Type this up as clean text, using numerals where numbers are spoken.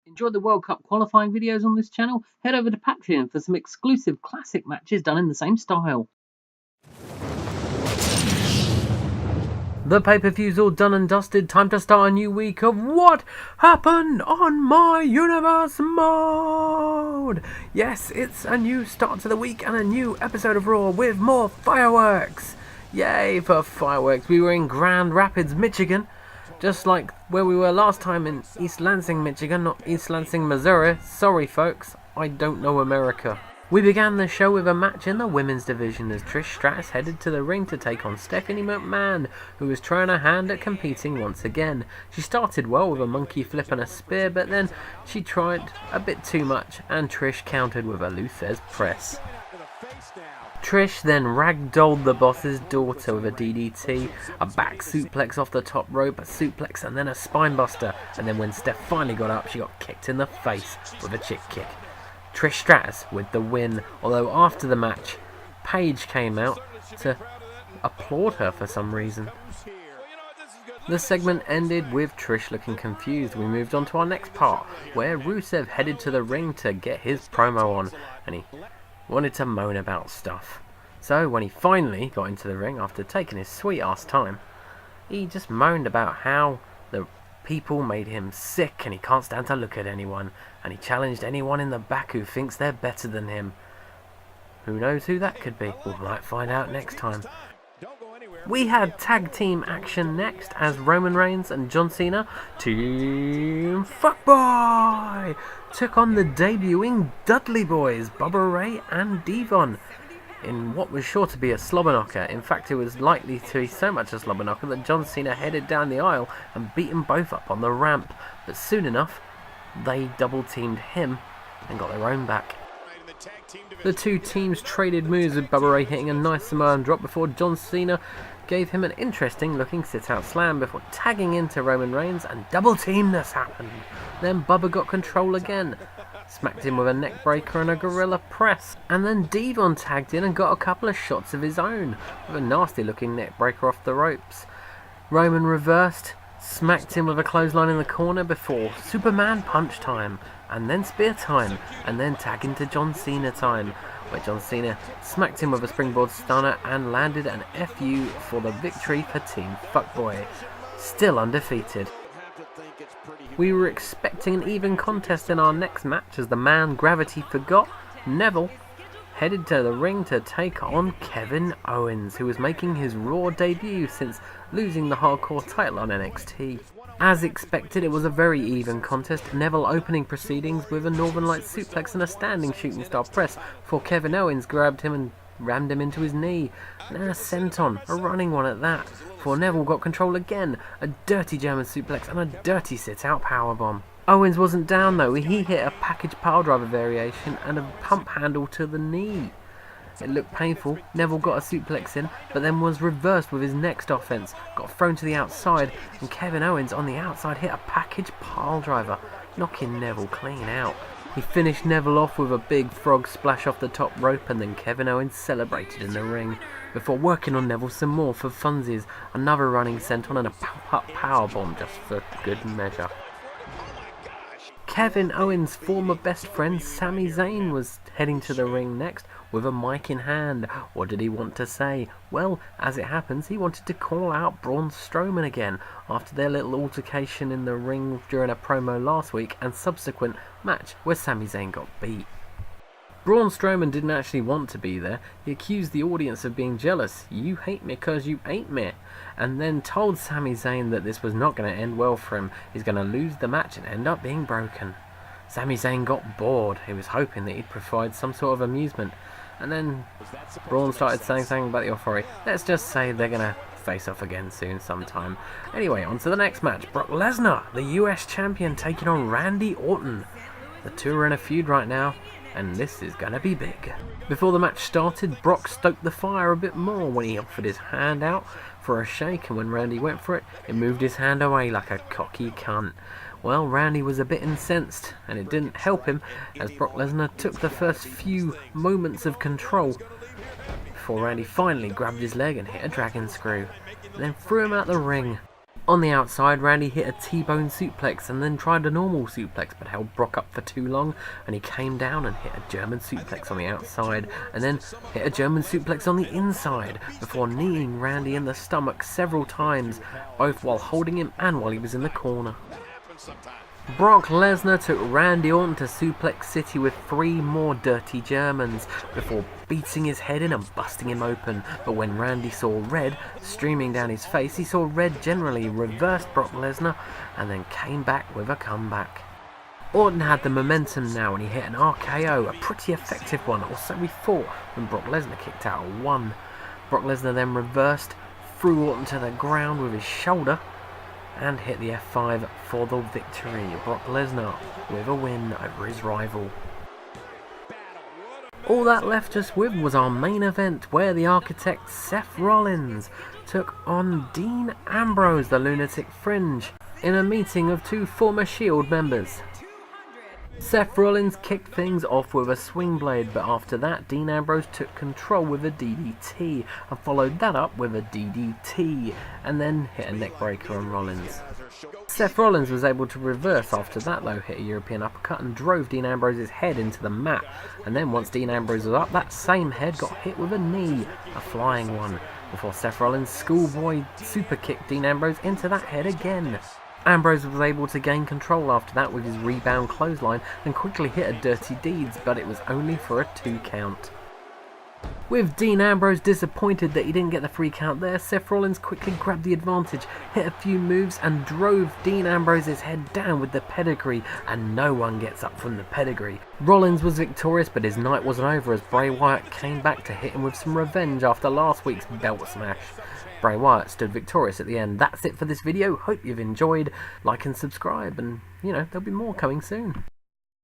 Enjoy the World Cup qualifying videos on this channel? Head over to Patreon for some exclusive classic matches done in the same style. The pay-per-view's all done and dusted. Time to start a new week of What Happened on My Universe mode! Yes, it's a new start to the week and a new episode of Raw with more fireworks! Yay for fireworks. We were in Grand Rapids, Michigan. Just like where we were last time in East Lansing, Michigan, not East Lansing, Missouri. Sorry folks, I don't know America. We began the show with a match in the women's division as Trish Stratus headed to the ring to take on Stephanie McMahon, who was trying her hand at competing once again. She started well with a monkey flip and a spear, but then she tried a bit too much and Trish countered with a Luthez press. Trish then ragdolled the boss's daughter with a DDT, a back suplex off the top rope, a suplex and then a spinebuster, and then when Steph finally got up she got kicked in the face with a chick kick. Trish Stratus with the win, although after the match, Paige came out to applaud her for some reason. The segment ended with Trish looking confused. We moved on to our next part, where Rusev headed to the ring to get his promo on, and he wanted to moan about stuff. So when he finally got into the ring after taking his sweet ass time, he just moaned about how the people made him sick and he can't stand to look at anyone, and he challenged anyone in the back who thinks they're better than him. Who knows who that could be? We might find out next time. We had tag team action next as Roman Reigns and John Cena, Team Fuckboy, took on the debuting Dudley boys, Bubba Ray and Devon, in what was sure to be a slobber knocker. In fact, it was likely to be so much a slobber knocker that John Cena headed down the aisle and beat them both up on the ramp, but soon enough they double teamed him and got their own back. The two teams traded moves with Bubba Ray hitting a nice Samoan drop before John Cena gave him an interesting looking sit-out slam before tagging into Roman Reigns, and double teamness happened. Then Bubba got control again, smacked him with a neck breaker and a gorilla press, and then Devon tagged in and got a couple of shots of his own with a nasty looking neck breaker off the ropes. Roman reversed, smacked him with a clothesline in the corner before Superman punch time, and then spear time, and then tag into John Cena time, where John Cena smacked him with a springboard stunner and landed an FU for the victory for Team Fuckboy, still undefeated. We were expecting an even contest in our next match as the man gravity forgot, Neville, headed to the ring to take on Kevin Owens, who was making his Raw debut since losing the Hardcore title on NXT. As expected, it was a very even contest, Neville opening proceedings with a Northern Lights suplex and a standing shooting star press before Kevin Owens grabbed him and rammed him into his knee, and then a senton, a running one at that, before Neville got control again, a dirty German suplex and a dirty sit-out powerbomb. Owens wasn't down though, he hit a package piledriver variation and a pump handle to the knee. It looked painful. Neville got a suplex in, but then was reversed with his next offense, got thrown to the outside, and Kevin Owens on the outside hit a package piledriver, knocking Neville clean out. He finished Neville off with a big frog splash off the top rope, and then Kevin Owens celebrated in the ring, before working on Neville some more for funsies, another running senton and a pop-up powerbomb just for good measure. Kevin Owens' former best friend Sami Zayn was heading to the ring next with a mic in hand. What did he want to say? Well, as it happens, he wanted to call out Braun Strowman again after their little altercation in the ring during a promo last week and subsequent match where Sami Zayn got beat. Braun Strowman didn't actually want to be there. He accused the audience of being jealous. You hate me because you ate me. And then told Sami Zayn that this was not going to end well for him. He's going to lose the match and end up being broken. Sami Zayn got bored. He was hoping that he'd provide some sort of amusement. And then Braun started saying something about the Authority. Let's just say they're going to face off again soon sometime. Anyway, on to the next match. Brock Lesnar, the US champion, taking on Randy Orton. The two are in a feud right now, and this is going to be big. Before the match started, Brock stoked the fire a bit more when he offered his hand out for a shake, and when Randy went for it, he moved his hand away like a cocky cunt. Well, Randy was a bit incensed, and it didn't help him as Brock Lesnar took the first few moments of control before Randy finally grabbed his leg and hit a dragon screw, and then threw him out the ring. On the outside, Randy hit a T-bone suplex and then tried a normal suplex, but held Brock up for too long, and he came down and hit a German suplex on the outside, and then hit a German suplex on the inside, before kneeing Randy in the stomach several times, both while holding him and while he was in the corner. Brock Lesnar took Randy Orton to Suplex City with 3 more dirty Germans before beating his head in and busting him open, but when Randy saw red streaming down his face, he saw red generally, reversed Brock Lesnar and then came back with a comeback. Orton had the momentum now and he hit an RKO, a pretty effective one, or so we thought, when Brock Lesnar kicked out at 1. Brock Lesnar then reversed, threw Orton to the ground with his shoulder, and hit the F5 for the victory. Brock Lesnar with a win over his rival. All that left us with was our main event, where the architect Seth Rollins took on Dean Ambrose, the Lunatic Fringe, in a meeting of 2 former Shield members. Seth Rollins kicked things off with a swing blade, but after that Dean Ambrose took control with a DDT and followed that up with a DDT and then hit a neckbreaker on Rollins. Seth Rollins was able to reverse after that though, hit a European uppercut and drove Dean Ambrose's head into the mat, and then once Dean Ambrose was up, that same head got hit with a knee, a flying one, before Seth Rollins schoolboy super kicked Dean Ambrose into that head again. Ambrose was able to gain control after that with his rebound clothesline and quickly hit a Dirty Deeds, but it was only for a 2 count. With Dean Ambrose disappointed that he didn't get the 3 count there, Seth Rollins quickly grabbed the advantage, hit a few moves and drove Dean Ambrose's head down with the pedigree, and no one gets up from the pedigree. Rollins was victorious, but his night wasn't over as Bray Wyatt came back to hit him with some revenge after last week's belt smash. Bray Wyatt stood victorious at the end. That's it for this video. Hope you've enjoyed. Like and subscribe, and there'll be more coming soon.